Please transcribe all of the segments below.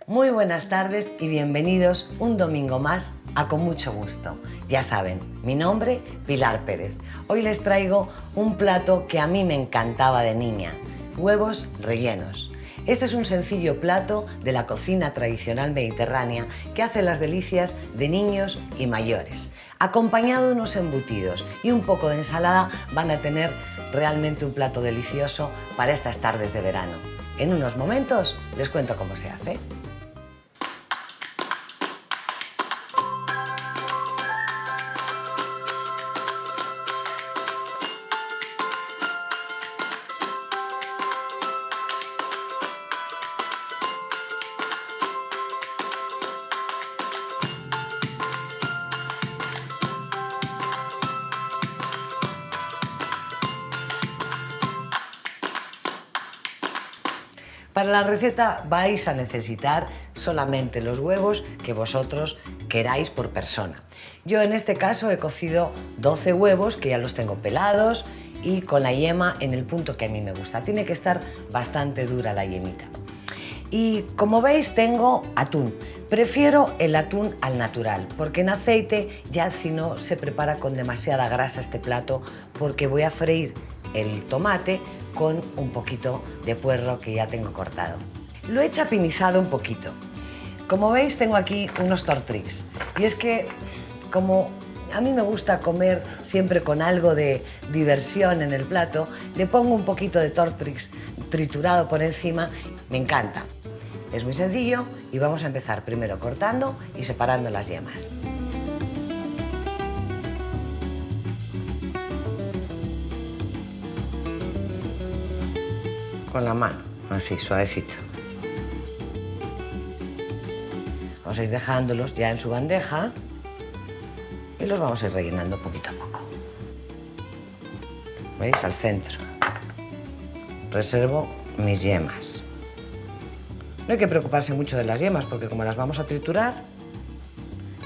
Muy buenas tardes y bienvenidos un domingo más a Con Mucho Gusto. Ya saben, mi nombre, Pilar Pérez. Hoy les traigo un plato que a mí me encantaba de niña, huevos rellenos. Este es un sencillo plato de la cocina tradicional mediterránea que hace las delicias de niños y mayores. Acompañado de unos embutidos y un poco de ensalada van a tener realmente un plato delicioso para estas tardes de verano. En unos momentos les cuento cómo se hace. Para la receta vais a necesitar solamente los huevos que vosotros queráis por persona. Yo en este caso he cocido 12 huevos que ya los tengo pelados y con la yema en el punto que a mí me gusta. Tiene que estar bastante dura la yemita. Y como veis tengo atún. Prefiero el atún al natural porque en aceite ya si no se prepara con demasiada grasa este plato porque voy a freír el tomate con un poquito de puerro que ya tengo cortado. Lo he chapinizado un poquito. Como veis tengo aquí unos tortrix y es que como a mí me gusta comer siempre con algo de diversión en el plato, le pongo un poquito de tortrix triturado por encima, me encanta. Es muy sencillo y vamos a empezar primero cortando y separando las yemas. Con la mano, así, suavecito. Vamos a ir dejándolos ya en su bandeja y los vamos a ir rellenando poquito a poco. ¿Veis? Al centro. Reservo mis yemas. No hay que preocuparse mucho de las yemas porque como las vamos a triturar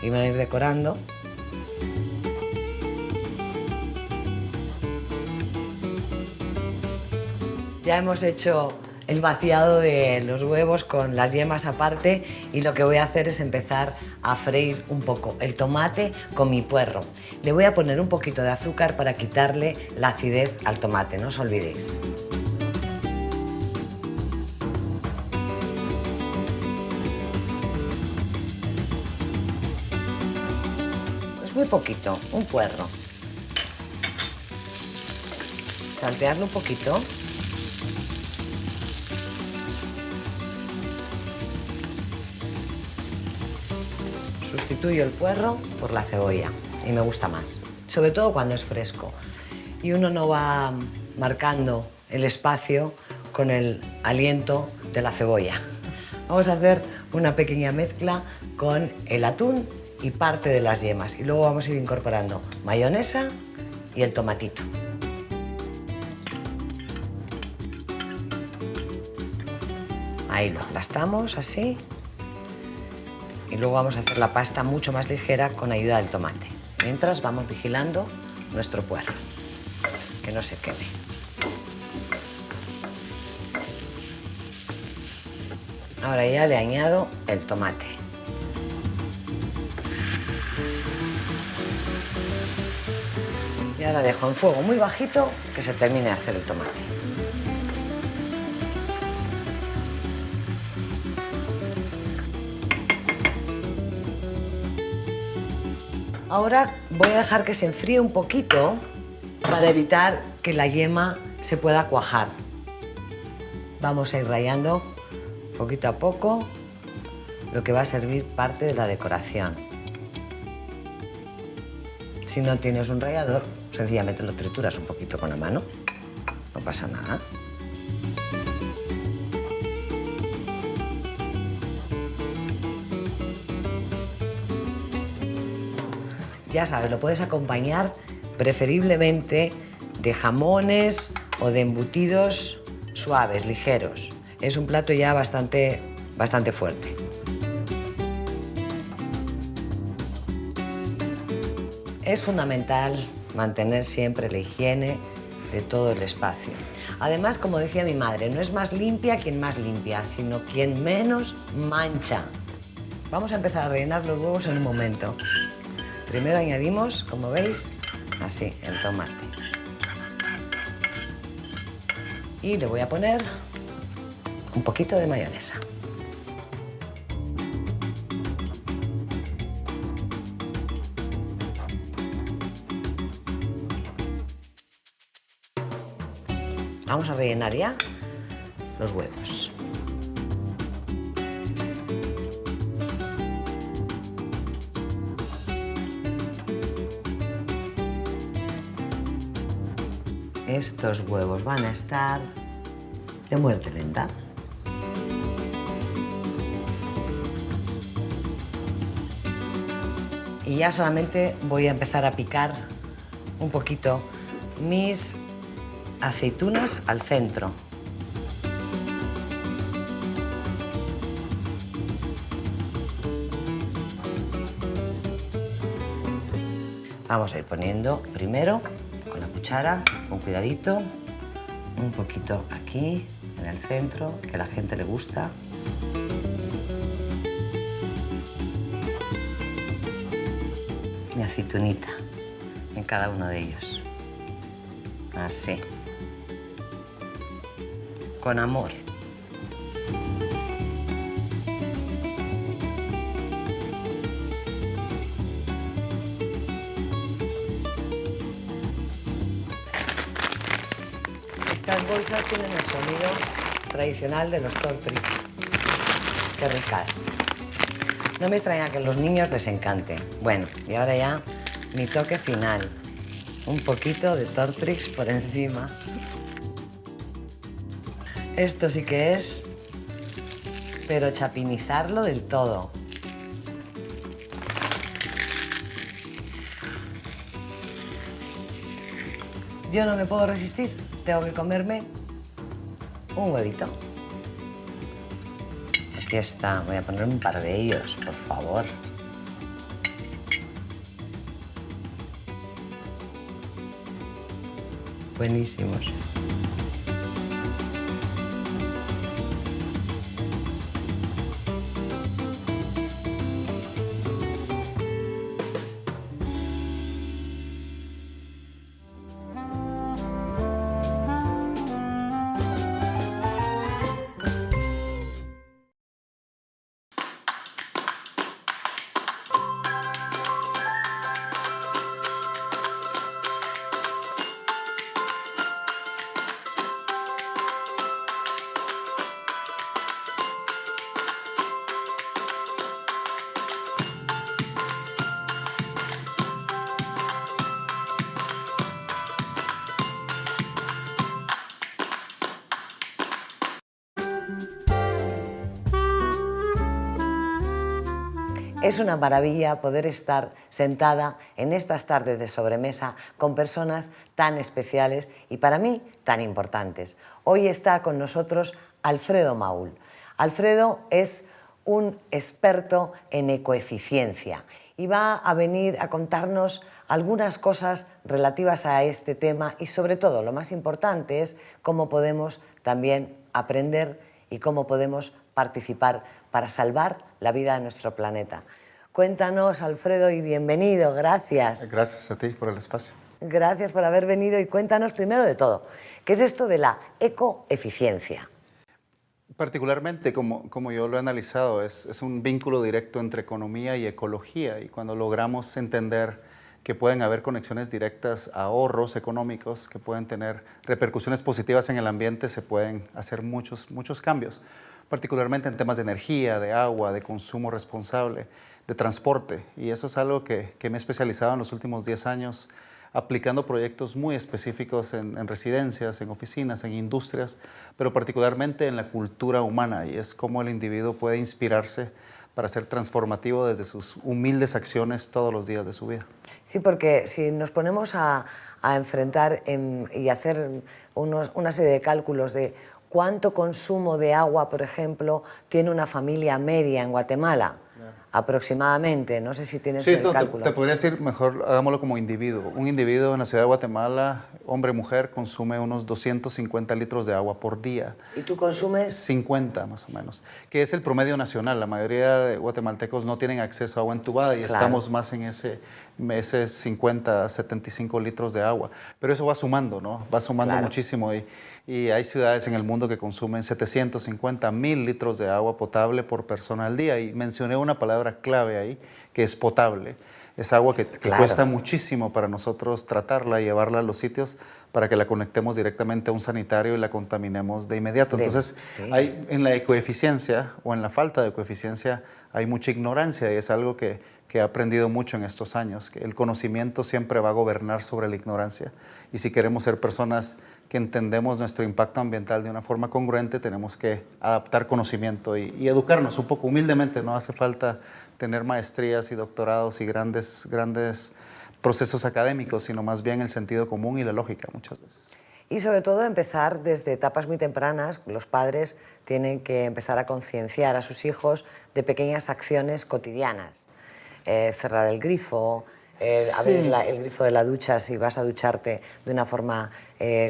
y van a ir decorando, ya hemos hecho el vaciado de los huevos con las yemas aparte y lo que voy a hacer es empezar a freír un poco el tomate con mi puerro. Le voy a poner un poquito de azúcar para quitarle la acidez al tomate, no os olvidéis. Pues muy poquito, un puerro. Saltearlo un poquito. Sustituyo el puerro por la cebolla y me gusta más, sobre todo cuando es fresco y uno no va marcando el espacio con el aliento de la cebolla. Vamos a hacer una pequeña mezcla con el atún y parte de las yemas y luego vamos a ir incorporando mayonesa y el tomatito. Ahí lo aplastamos así. Y luego vamos a hacer la pasta mucho más ligera con ayuda del tomate. Mientras vamos vigilando nuestro puerro, que no se queme. Ahora ya le añado el tomate. Y ahora dejo en fuego muy bajito que se termine de hacer el tomate. Ahora voy a dejar que se enfríe un poquito para evitar que la yema se pueda cuajar. Vamos a ir rallando poquito a poco lo que va a servir parte de la decoración. Si no tienes un rallador, sencillamente lo trituras un poquito con la mano, no pasa nada. Ya sabes, lo puedes acompañar preferiblemente de jamones o de embutidos suaves, ligeros. Es un plato ya bastante fuerte. Es fundamental mantener siempre la higiene de todo el espacio. Además, como decía mi madre, no es más limpia quien más limpia, sino quien menos mancha. Vamos a empezar a rellenar los huevos en un momento. Primero añadimos, como veis, así, el tomate. Y le voy a poner un poquito de mayonesa. Vamos a rellenar ya los huevos. Estos huevos van a estar de muerte lenta. Y ya solamente voy a empezar a picar un poquito mis aceitunas al centro. Vamos a ir poniendo primero con la cuchara, con cuidadito, un poquito aquí en el centro, que a la gente le gusta. Mi aceitunita en cada uno de ellos. Así. Con amor. Estas bolsas tienen el sonido tradicional de los Tortrix. Qué ricas. No me extraña que a los niños les encante. Bueno, y ahora ya mi toque final. Un poquito de Tortrix por encima. Esto sí que es, pero chapinizarlo del todo. Yo no me puedo resistir, tengo que comerme un huevito. Aquí está, voy a poner un par de ellos, por favor. Buenísimos. Es una maravilla poder estar sentada en estas tardes de sobremesa con personas tan especiales y para mí tan importantes. Hoy está con nosotros Alfredo Maúl. Alfredo es un experto en ecoeficiencia y va a venir a contarnos algunas cosas relativas a este tema y sobre todo lo más importante es cómo podemos también aprender y cómo podemos participar para salvar la vida de nuestro planeta. Cuéntanos, Alfredo, y bienvenido. Gracias. Gracias a ti por el espacio. Gracias por haber venido y cuéntanos primero de todo, ¿qué es esto de la ecoeficiencia? Particularmente, como yo lo he analizado, es un vínculo directo entre economía y ecología y cuando logramos entender que pueden haber conexiones directas, ahorros económicos que pueden tener repercusiones positivas en el ambiente, se pueden hacer muchos cambios, particularmente en temas de energía, de agua, de consumo responsable, de transporte. Y eso es algo que me he especializado en los últimos 10 años, aplicando proyectos muy específicos en residencias, en oficinas, en industrias, pero particularmente en la cultura humana, y es cómo el individuo puede inspirarse para ser transformativo desde sus humildes acciones todos los días de su vida. Sí, porque si nos ponemos a enfrentar y hacer una serie de cálculos de cuánto consumo de agua, por ejemplo, tiene una familia media en Guatemala, aproximadamente? No sé si tienes Sí, el no, cálculo. te podría decir, mejor hagámoslo como individuo. Un individuo en la ciudad de Guatemala, hombre, mujer, consume unos 250 litros de agua por día. ¿Y tú consumes? 50 más o menos, que es el promedio nacional. La mayoría de guatemaltecos no tienen acceso a agua entubada y Claro. estamos más en ese 50, 75 litros de agua. Pero eso va sumando, ¿no? Va sumando Claro. muchísimo y hay ciudades en el mundo que consumen 750, 1000 litros de agua potable por persona al día. Y mencioné una palabra clave ahí, que es potable. Es agua que Claro. cuesta muchísimo para nosotros tratarla y llevarla a los sitios para que la conectemos directamente a un sanitario y la contaminemos de inmediato. Entonces, Sí. en la ecoeficiencia o en la falta de ecoeficiencia hay mucha ignorancia y es algo que he aprendido mucho en estos años, que el conocimiento siempre va a gobernar sobre la ignorancia. Y si queremos ser personas que entendemos nuestro impacto ambiental de una forma congruente, tenemos que adaptar conocimiento y educarnos un poco humildemente. No hace falta tener maestrías y doctorados y grandes procesos académicos, sino más bien el sentido común y la lógica muchas veces. Y sobre todo empezar desde etapas muy tempranas. Los padres tienen que empezar a concienciar a sus hijos de pequeñas acciones cotidianas. Cerrar el grifo, abrir el grifo de la ducha si vas a ducharte de una forma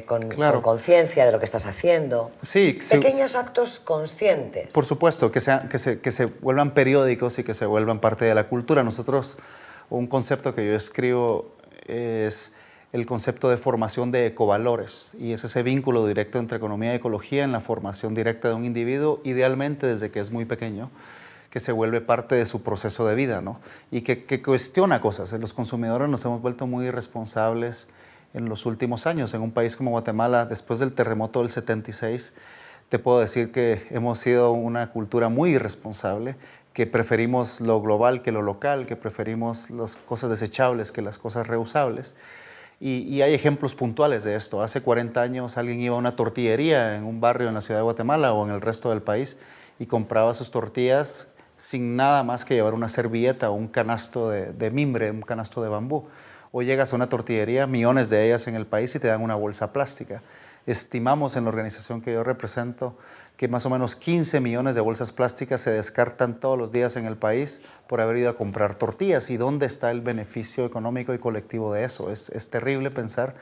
con conciencia de lo que estás haciendo. Sí, pequeños actos conscientes. Por supuesto, que se vuelvan periódicos y que se vuelvan parte de la cultura. Nosotros, un concepto que yo escribo es el concepto de formación de ecovalores, y es ese vínculo directo entre economía y ecología en la formación directa de un individuo, idealmente desde que es muy pequeño, que se vuelve parte de su proceso de vida, ¿no? Y que cuestiona cosas. Los consumidores nos hemos vuelto muy irresponsables en los últimos años. En un país como Guatemala, después del terremoto del 76, te puedo decir que hemos sido una cultura muy irresponsable, que preferimos lo global que lo local, que preferimos las cosas desechables que las cosas reusables. Y hay ejemplos puntuales de esto. Hace 40 años alguien iba a una tortillería en un barrio en la ciudad de Guatemala o en el resto del país y compraba sus tortillas sin nada más que llevar una servilleta o un canasto de mimbre, un canasto de bambú. Hoy llegas a una tortillería, millones de ellas en el país, y te dan una bolsa plástica. Estimamos en la organización que yo represento que más o menos 15 millones de bolsas plásticas se descartan todos los días en el país por haber ido a comprar tortillas. ¿Y dónde está el beneficio económico y colectivo de eso? Es terrible pensar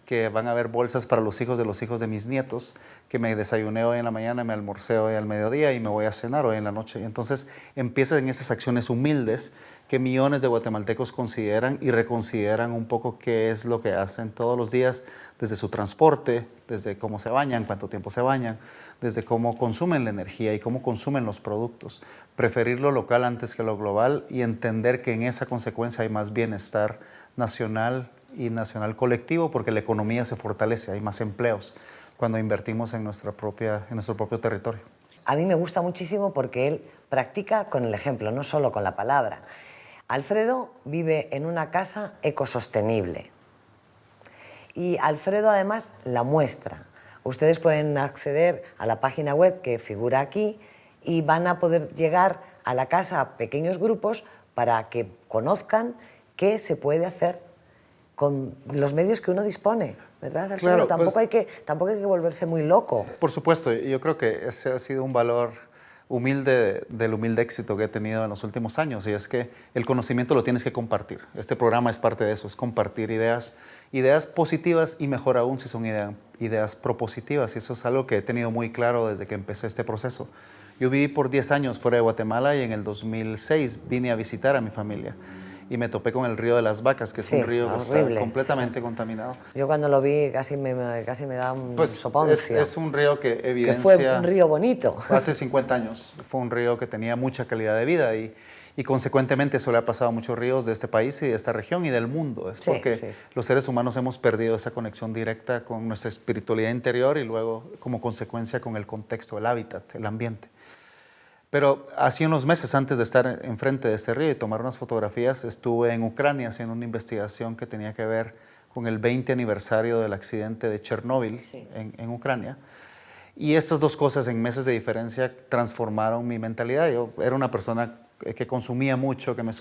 que van a haber bolsas para los hijos de mis nietos, que me desayuné hoy en la mañana, me almorcé hoy al mediodía y me voy a cenar hoy en la noche. Y entonces empiezan en esas acciones humildes que millones de guatemaltecos consideran y reconsideran un poco qué es lo que hacen todos los días, desde su transporte, desde cómo se bañan, cuánto tiempo se bañan, desde cómo consumen la energía y cómo consumen los productos. Preferir lo local antes que lo global y entender que en esa consecuencia hay más bienestar nacional y nacional colectivo, porque la economía se fortalece, hay más empleos cuando invertimos en nuestro propio territorio. A mí me gusta muchísimo porque él practica con el ejemplo, no solo con la palabra. Alfredo vive en una casa ecosostenible y Alfredo además la muestra. Ustedes pueden acceder a la página web que figura aquí y van a poder llegar a la casa a pequeños grupos para que conozcan qué se puede hacer con los medios que uno dispone, ¿verdad, Alfredo? Claro, tampoco hay que volverse muy loco. Por supuesto, yo creo que ese ha sido un valor humilde del humilde éxito que he tenido en los últimos años, y es que el conocimiento lo tienes que compartir. Este programa es parte de eso, es compartir ideas positivas y mejor aún si son ideas propositivas, y eso es algo que he tenido muy claro desde que empecé este proceso. Yo viví por 10 años fuera de Guatemala y en el 2006 vine a visitar a mi familia. Y me topé con el río de las Vacas, que es un río que está completamente contaminado. Yo cuando lo vi casi me da un soponcio. Es un río que evidencia... Que fue un río bonito. Hace 50 años fue un río que tenía mucha calidad de vida y consecuentemente eso le ha pasado a muchos ríos de este país y de esta región y del mundo. Es porque los seres humanos hemos perdido esa conexión directa con nuestra espiritualidad interior y luego como consecuencia con el contexto, el hábitat, el ambiente. Pero hace unos meses antes de estar enfrente de este río y tomar unas fotografías, estuve en Ucrania haciendo una investigación que tenía que ver con el 20 aniversario del accidente de Chernóbil en Ucrania. Y estas dos cosas en meses de diferencia transformaron mi mentalidad. Yo era una persona que consumía mucho, que me subía